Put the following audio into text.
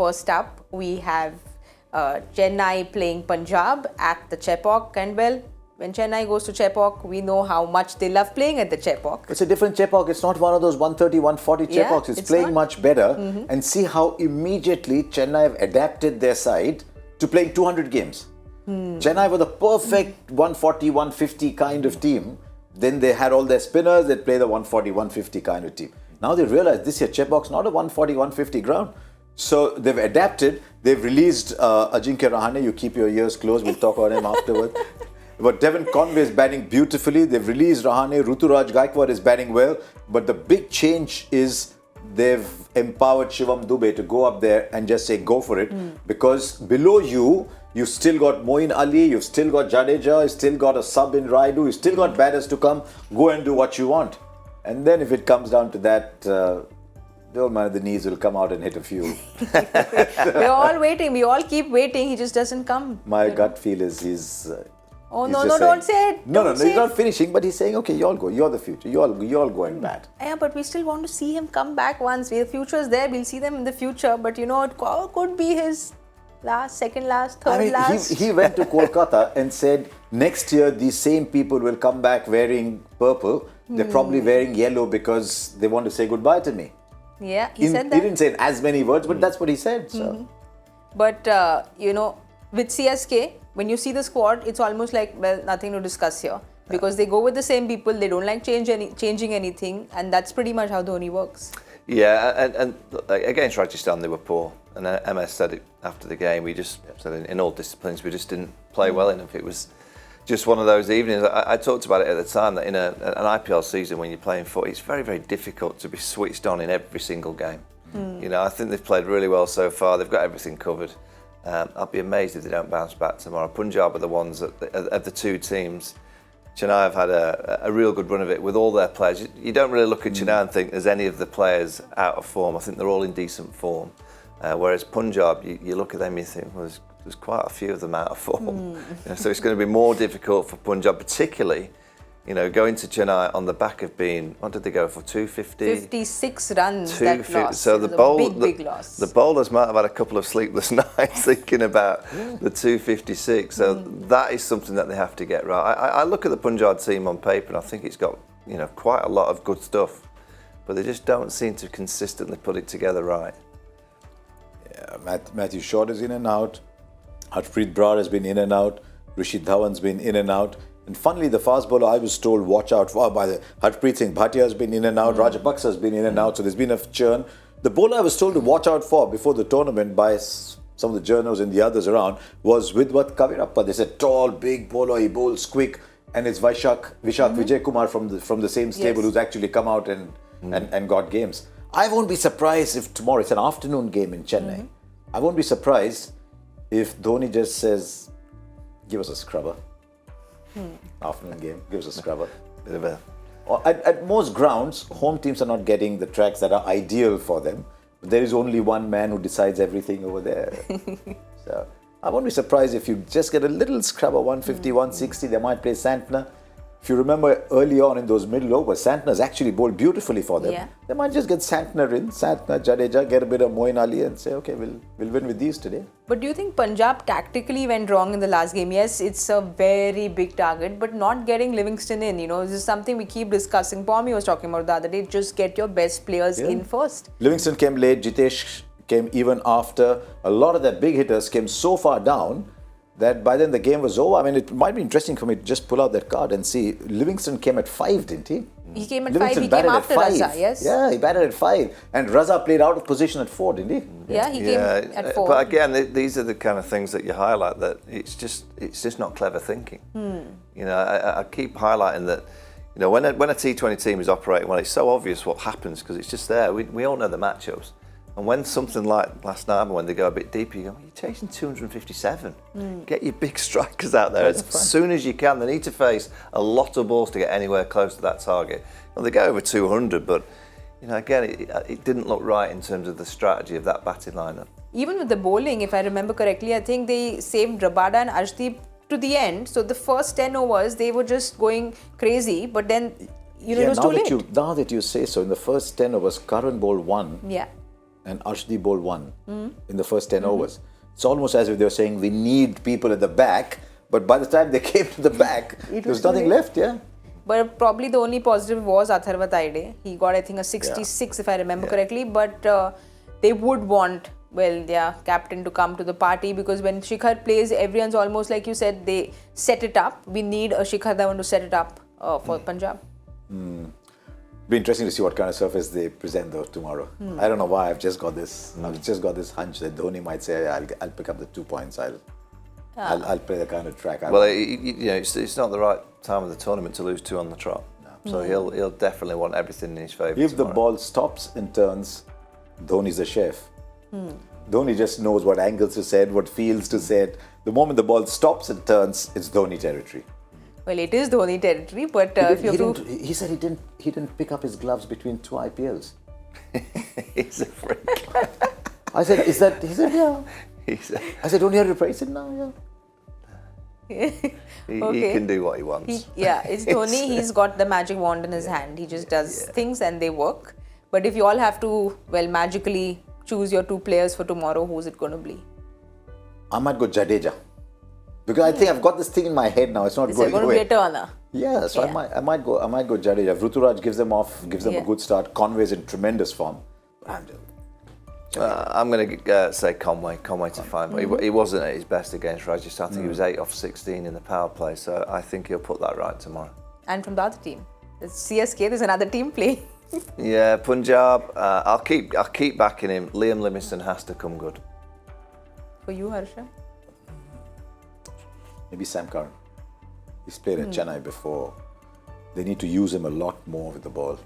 first up, we have Chennai playing Punjab at the Chepauk. And well, when Chennai goes to Chepauk, we know how much they love playing at the Chepauk. It's a different Chepauk. It's not one of those 130, 140 Chepauks. It's playing much better. And see how immediately Chennai have adapted their side to playing 200 games. Chennai were the perfect 140, 150 kind of team. Then they had all their spinners. They'd play the 140, 150 kind of team. Now they realize this year Chepauk's not a 140, 150 ground. So they've adapted. They've released Ajinkya Rahane. You keep your ears closed. We'll talk about him afterwards. But Devon Conway is batting beautifully. They've released Rahane. Ruturaj Gaikwad is batting well. But the big change is they've empowered Shivam Dube to go up there and just say, go for it. Because below you, you've still got Moeen Ali, you've still got Jadeja, you've still got a sub in Raidu, you've still got batters to come. Go and do what you want. And then if it comes down to that, the old man of the knees will come out and hit a few. We're all waiting. We all keep waiting. He just doesn't come. My gut feel is he's... Oh, he's no, just don't say it. No, he's not finishing, but he's saying, okay, you all go. You're the future. You all go and bat. Yeah, but we still want to see him come back once. The future is there. We'll see them in the future. But you know, it could be his last, second last, third last. He went to Kolkata and said, next year, these same people will come back wearing purple. They're probably wearing yellow because they want to say goodbye to me. Yeah, he said that. He didn't say in as many words, but that's what he said. So. But, you know, with CSK, when you see the squad, it's almost like, well, nothing to discuss here. Because they go with the same people, they don't like changing anything, and that's pretty much how Dhoni works. Yeah, and against Rajasthan, they were poor. And MS said it after the game, we just said in all disciplines, we just didn't play well enough. It was just one of those evenings. I talked about it at the time, that in an IPL season, when you're playing footy, it's very, very difficult to be switched on in every single game. You know, I think they've played really well so far. They've got everything covered. I'll be amazed if they don't bounce back tomorrow. Punjab are the ones of the two teams. Chennai have had a real good run of it with all their players. You don't really look at Chennai and think there's any of the players out of form. I think they're all in decent form. Whereas Punjab, you look at them and you think, well, there's quite a few of them out of form. You know, so it's going to be more difficult for Punjab, particularly, you know, going to Chennai on the back of being, what did they go for, 250? 56 runs that lost. So big loss. The bowlers might have had a couple of sleepless nights thinking about the 256. So that is something that they have to get right. I look at the Punjab team on paper and I think it's got, you know, quite a lot of good stuff, but they just don't seem to consistently put it together right. Yeah, Matthew Short is in and out. Harpreet Brar has been in and out. Rashid Dhawan's been in and out. And funnily, the fast bowler I was told, watch out for, by the Harpreet Singh Bhatia has been in and out, Rajapaksa has been in and out, so there's been a churn. The bowler I was told to watch out for before the tournament by some of the journals and the others around was Vidwat Kavirappa. They said tall, big bowler, he bowls quick, and it's Vishak Vijay Kumar from the same stable who's actually come out and got games. I won't be surprised if tomorrow, it's an afternoon game in Chennai, I won't be surprised if Dhoni just says, give us a scrubber. Afternoon game, gives a scrubber. Bit of a... At most grounds, home teams are not getting the tracks that are ideal for them. But there is only one man who decides everything over there. So I won't be surprised if you just get a little scrubber, 150, 160. They might play Santner. If you remember early on in those middle overs, Santner's actually bowled beautifully for them. Yeah. They might just get Santner in, Santner, Jadeja, get a bit of Moeen Ali and say, okay, we'll win with these today. But do you think Punjab tactically went wrong in the last game? Yes, it's a very big target, but not getting Livingston in, you know, this is something we keep discussing. Pommy was talking about the other day, just get your best players in first. Livingston came late, Jitesh came even after. A lot of their big hitters came so far down that by then the game was over. I mean, it might be interesting for me to just pull out that card and see. Livingston came at 5, didn't he? He came at Livingston 5, he came after Raza, yes? Yeah, he batted at 5. And Raza played out of position at 4, didn't he? Yeah, he came at 4. But again, these are the kind of things that you highlight that it's just not clever thinking. You know, I keep highlighting that, you know, when a T20 team is operating well, it's so obvious what happens because it's just there. We all know the matchups. And when something like last night, when they go a bit deeper, you go, you're chasing 257. Get your big strikers out there as soon as you can. They need to face a lot of balls to get anywhere close to that target. Well, they go over 200, but you know, again, it didn't look right in terms of the strategy of that batting lineup. Even with the bowling, if I remember correctly, I think they saved Rabada and Arshdeep to the end. So the first 10 overs, they were just going crazy, but then, you know, it was too late. Now that you say so, in the first 10 overs, Karan bowled 1. Yeah. and Arshdeep bowled 1 in the first 10 overs. It's almost as if they were saying, we need people at the back, but by the time they came to the back, there was nothing left, But probably the only positive was Atharva Taide. He got, I think, a 66 if I remember correctly. But they would want, their captain to come to the party, because when Shikhar plays, everyone's almost like you said, they set it up. We need a Shikhar Dhawan to set it up for Punjab. Be interesting to see what kind of surface they present though tomorrow. I don't know why. I've just got this hunch that Dhoni might say, "I'll pick up the 2 points. I'll play the kind of track I want." It's not the right time of the tournament to lose 2 on the trot. No. So he'll definitely want everything in his favour. If the ball stops and turns, Dhoni's the chef. Dhoni just knows what angles to set, what fields to set. The moment the ball stops and turns, it's Dhoni territory. Well, it is Dhoni territory, but he said he didn't pick up his gloves between 2 IPLs. He's a freak. I said, is that? He said, yeah. I said, don't you have to praise it now? Yeah. He can do what he wants. It's Dhoni. He's got the magic wand in his hand. He just does things and they work. But if you all have to, magically choose your 2 players for tomorrow, who's it going to be? I might go Jadeja. Because I think I've got this thing in my head now. It's not going to away. be a turner. Yeah, so I might go Jadeja. Ruturaj gives them a good start. Conway's in tremendous form. I'm going to say Conway to find. But he wasn't at his best against Rajasthan. I think he was 8 off 16 in the power play. So I think he'll put that right tomorrow. And from the other team, it's CSK. There's another team playing. Yeah, Punjab. I'll keep backing him. Liam Livingstone has to come good. For you, Harsha? Maybe Sam Curran. He's played at Chennai before. They need to use him a lot more with the ball.